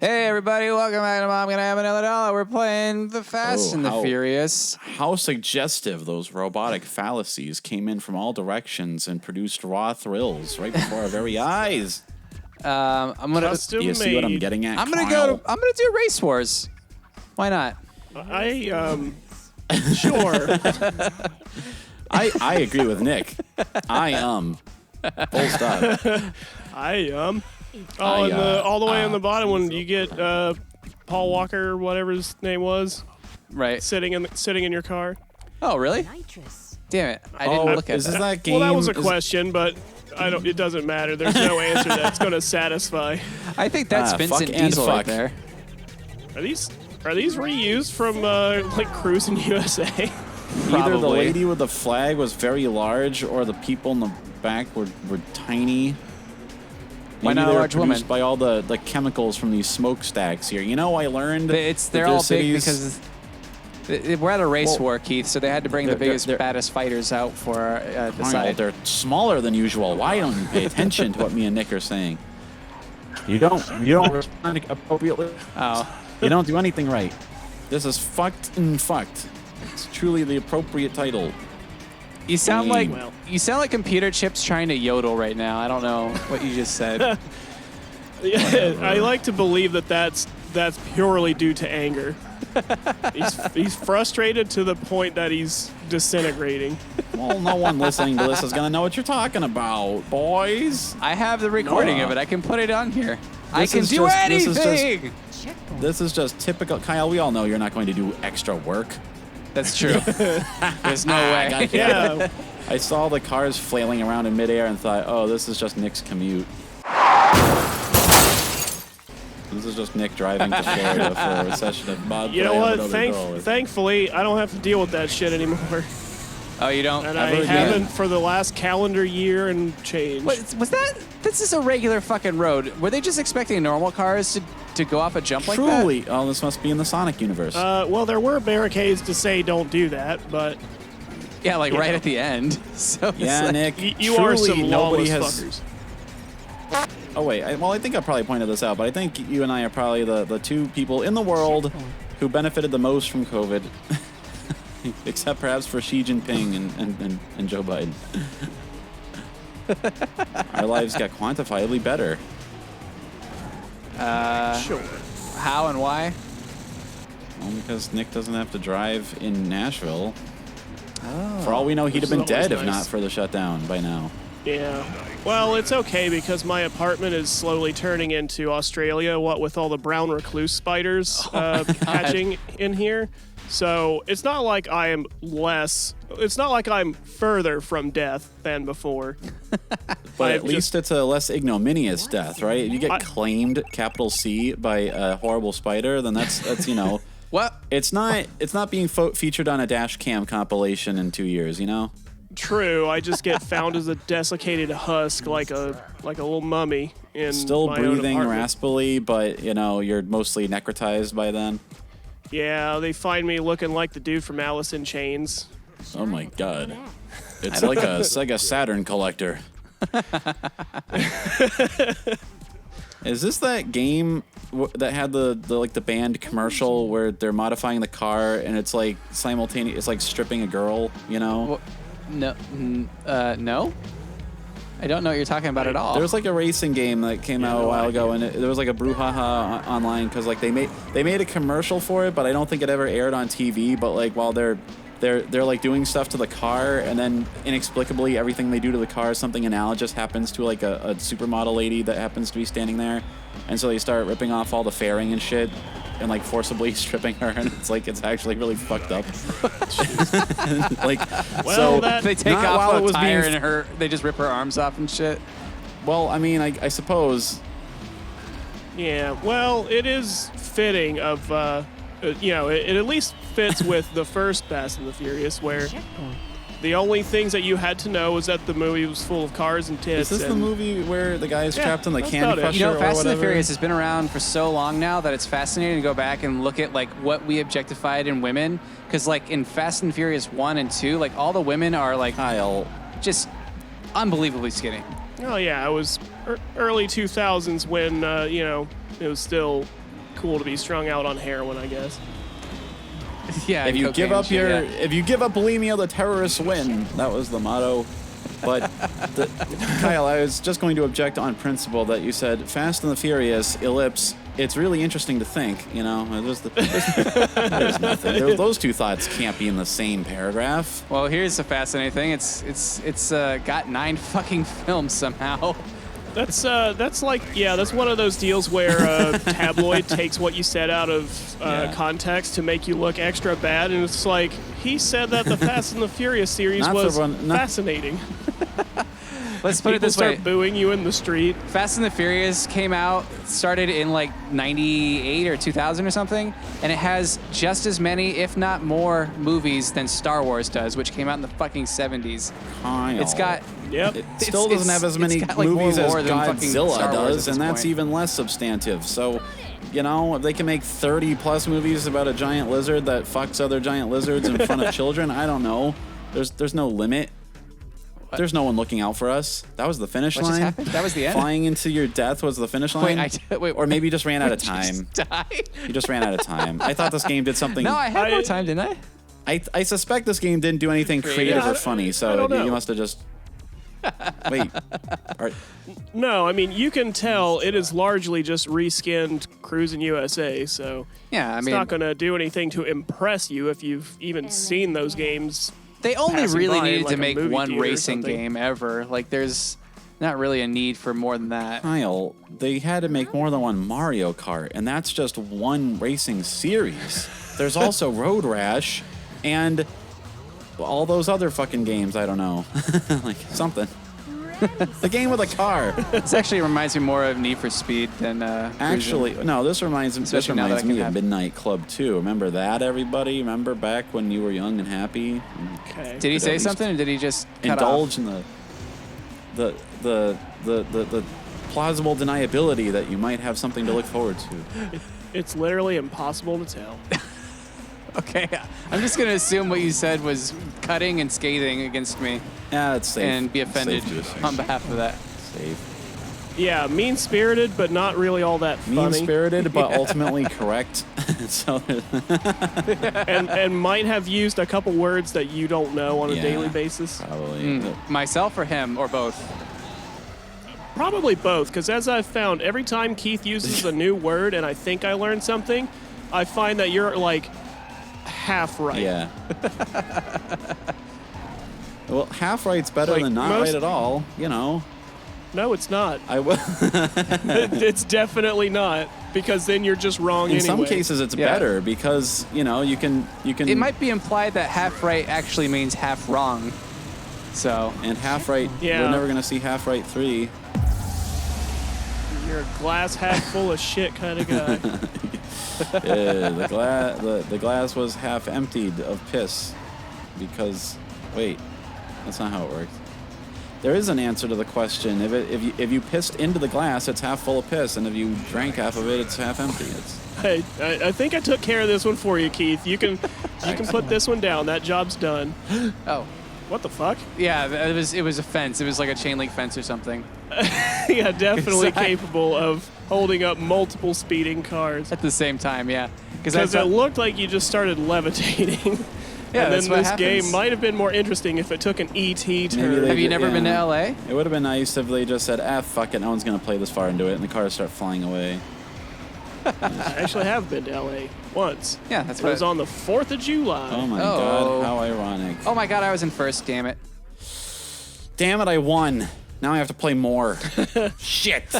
Hey, everybody, welcome back to Mom Gonna Have Another Dollar. We're playing The Fast and the Furious. How suggestive those robotic fallacies came in from all directions and produced raw thrills right before our very eyes. I'm gonna. Do you see what I'm getting at? I'm gonna do Race Wars. Why not? Sure. I agree with Nick. Full stop. All the way on the bottom when you get Paul Walker, whatever his name was, right, sitting in your car. Oh, really? Damn it! I didn't look at is that game? Well, that was a question, but it doesn't matter. There's no answer that's going to satisfy. I think that's Vincent Diesel right there. Are these reused from like Cruising USA? Either the lady with the flag was very large, or the people in the back were tiny. Why not a large woman? By all the chemicals from these smokestacks here. You know, I learned they're all big because we're at a race war, Keith. So they had to bring the biggest, baddest fighters out for the side. They're smaller than usual. Why don't you pay attention to what me and Nick are saying? You don't respond appropriately. Oh, you don't do anything right. This is fucked and fucked. It's truly the appropriate title. You sound like computer chips trying to yodel right now. I don't know what you just said. Yeah, I like to believe that's purely due to anger. He's frustrated to the point that he's disintegrating. Well, no one listening to this is gonna know what you're talking about, boys. I have the recording of it. I can put it on here. I can do anything. This is just typical. Kyle, we all know you're not going to do extra work. That's true. There's no way. Yeah. I saw the cars flailing around in midair and thought, oh, this is just Nick's commute. This is just Nick driving to Florida for a session of mod. You know what? Thankfully, I don't have to deal with that shit anymore. Oh, you don't? And I haven't for the last calendar year and change. Was that? This is a regular fucking road. Were they just expecting normal cars to go off a jump like that? Truly. Oh, this must be in the Sonic universe. Well, there were barricades to say don't do that, but... Yeah, like right at the end. So yeah, like, Nick. You are some lawless fuckers. Oh, wait. I think I probably pointed this out, but I think you and I are probably the two people in the world who benefited the most from COVID. Except perhaps for Xi Jinping and Joe Biden. Our lives got quantifiably better. Sure. How and why? Well, because Nick doesn't have to drive in Nashville. Oh. For all we know, he'd have been dead if nice. not for the shutdown by now. Yeah. Well, it's okay because my apartment is slowly turning into Australia, what with all the brown recluse spiders hatching in here. So it's not like I'm further from death than before. But at least it's a less ignominious death, right? If you get claimed, capital C, by a horrible spider, then that's you know. What? It's not being featured on a dash cam compilation in 2 years, you know? True, I just get found as a desiccated husk, like a little mummy in Still my breathing own apartment. raspily, but you know you're mostly necrotized by then. Yeah, they find me looking like the dude from Alice in Chains. Oh my god, it's like a Sega Saturn collector. Is this that game that had the band commercial where they're modifying the car and it's like simultaneous? It's like stripping a girl, you know? No. No. I don't know what you're talking about at all. There was like a racing game that came out a while ago, and there was like a brouhaha online because like they made a commercial for it, but I don't think it ever aired on TV. But like while they're like doing stuff to the car, and then inexplicably everything they do to the car, something analogous happens to like a supermodel lady that happens to be standing there, and so they start ripping off all the fairing and shit, and like forcibly stripping her, and it's actually really fucked up. Like, well, so they take off a tire and they just rip her arms off and shit. Well, I mean, I suppose. Yeah, well, it is fitting of, it at least fits with the first Fast and the Furious, where the only things that you had to know was that the movie was full of cars and tits. Is this the movie where the guy's trapped in the Candy Crusher You know, Fast or and the whatever? Furious has been around for so long now that it's fascinating to go back and look at like what we objectified in women. Because like in Fast and Furious 1 and 2, like all the women are like just unbelievably skinny. Oh yeah, it was early 2000s when it was still cool to be strung out on heroin, I guess. Yeah. If you cocaine give up shit, yeah. if you give up bulimia, the terrorists win. That was the motto. But Kyle, I was just going to object on principle that you said Fast and the Furious ellipse. It's really interesting to think, you know. There's nothing. Those two thoughts can't be in the same paragraph. Well, here's the fascinating thing. It's got 9 fucking films somehow. That's like, yeah, that's one of those deals where a tabloid takes what you said out of context to make you look extra bad, and it's like, he said that the Fast and the Furious series was fascinating. Let's put it this way. People start booing you in the street. Fast and the Furious started in like 98 or 2000 or something, and it has just as many, if not more, movies than Star Wars does, which came out in the fucking 70s. Kyle. It's got... Yep. It still doesn't have as many movies as Godzilla does, and that's point. even less substantive. So, you know, if they can make 30-plus movies about a giant lizard that fucks other giant lizards in front of children, I don't know. There's no limit. What? There's no one looking out for us. That was the finish line. Just happened? That was the end? Flying into your death was the finish line? Wait, or maybe you just ran out of time. Just die? You just ran out of time. I thought this game did something... No, I had more time, didn't I? I suspect this game didn't do anything creative or funny, so you must have just... Wait. No, I mean, you can tell it is largely just reskinned Cruisin' USA, so yeah, it's not going to do anything to impress you if you've even seen those games. They only really needed to make one theater or racing something. game ever. Like, there's not really a need for more than that. Kyle, they had to make more than one Mario Kart, and that's just one racing series. There's also Road Rash and all those other fucking games, I don't know. Like, something. The game with a car. This actually reminds me more of Need for Speed than Actually, no, this reminds me of Midnight Club 2. Remember that, everybody? Remember back when you were young and happy? Okay. Did he say something, or did he just cut indulge off? in the plausible deniability that you might have something to look forward to? It's literally impossible to tell. Okay, I'm just going to assume what you said was cutting and scathing against me. Yeah, it's safe. And be offended on behalf of that. Safe. Yeah, mean-spirited, but not really all that funny. Mean-spirited, but ultimately correct. So and might have used a couple words that you don't know on a daily basis. Probably. Myself or him, or both? Probably both, because as I've found, every time Keith uses a new word and I think I learned something, I find that you're, like, half right. Yeah. Well, half right's better than not right at all, you know. No, it's not. I will. It's definitely not, because then you're just wrong anyway. In some cases, it's better because, you know, you can. It might be implied that half right actually means half wrong. So. And half right, we're never going to see half right 3. You're a glass half full of shit kind of guy. The glass was half emptied of piss because, wait, that's not how it worked. There is an answer to the question. If you pissed into the glass, it's half full of piss, and if you drank half of it, it's half empty. Hey, I think I took care of this one for you, Keith. You can put this one down. That job's done. Oh. What the fuck? Yeah, it was a fence. It was like a chain link fence or something. Yeah, definitely capable of holding up multiple speeding cars. At the same time, yeah. Because it looked like you just started levitating. Yeah, and that's then what this happens. game might have been more interesting if it took an E.T. turn. Have you never been to L.A.? It would have been nice if they just said, fuck it, no one's going to play this far into it, and the cars start flying away. I actually have been to L.A. once. Yeah, that's what it was on the 4th of July. Oh, my God, how ironic. Oh, my God, I was in first, damn it. Damn it, I won. Now I have to play more. Shit.